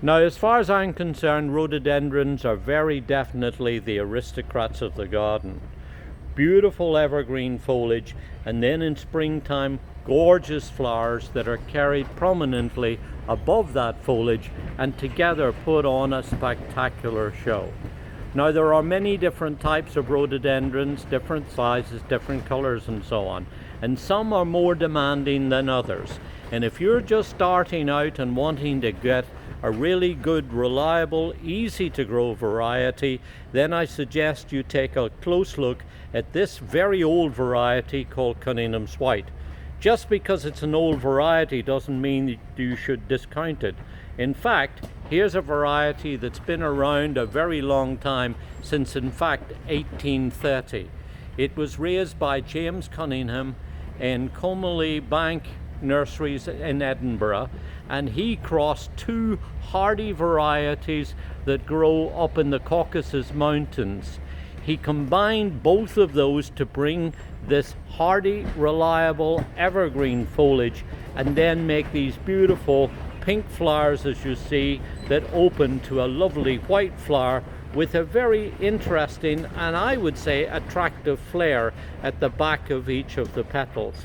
Now, as far as I'm concerned, rhododendrons are very definitely the aristocrats of the garden. Beautiful evergreen foliage, and then in springtime, gorgeous flowers that are carried prominently above that foliage and together put on a spectacular show. Now, there are many different types of rhododendrons, different sizes, different colors and so on, and some are more demanding than others. And if you're just starting out and wanting to get a really good, reliable, easy to grow variety, then I suggest you take a close look at this very old variety called Cunningham's White. Just because it's an old variety doesn't mean that you should discount it. In fact, here's a variety that's been around a very long time, since in fact 1830. It was raised by James Cunningham in Comeley Bank Nurseries in Edinburgh, and he crossed two hardy varieties that grow up in the Caucasus Mountains. He combined both of those to bring this hardy, reliable, evergreen foliage, and then make these beautiful pink flowers, as you see, that open to a lovely white flower with a very interesting and I would say attractive flare at the back of each of the petals,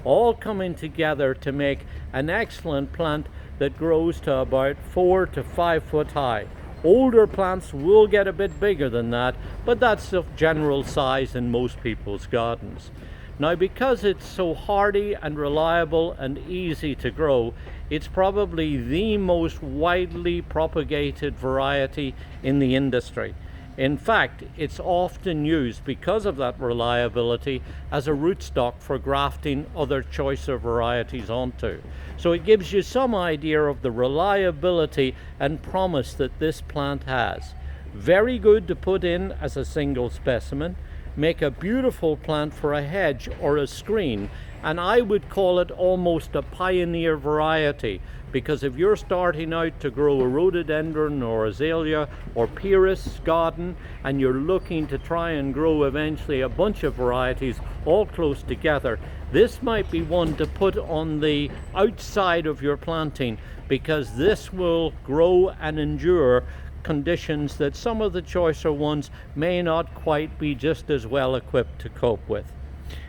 all coming together to make an excellent plant that grows to about 4 to 5 foot high. Older plants will get a bit bigger than that, but that's the general size in most people's gardens. Now, because it's so hardy and reliable and easy to grow, it's probably the most widely propagated variety in the industry. In fact, it's often used, because of that reliability, as a rootstock for grafting other choicer varieties onto. So it gives you some idea of the reliability and promise that this plant has. Very good to put in as a single specimen, make a beautiful plant for a hedge or a screen, and I would call it almost a pioneer variety, because if you're starting out to grow a rhododendron or azalea or Pyrrhus garden and you're looking to try and grow eventually a bunch of varieties all close together, this might be one to put on the outside of your planting, because this will grow and endure conditions that some of the choicer ones may not quite be just as well equipped to cope with.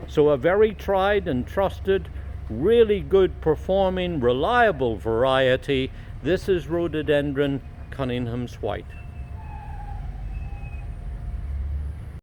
So a very tried and trusted, really good performing, reliable variety. This is Rhododendron Cunningham's White.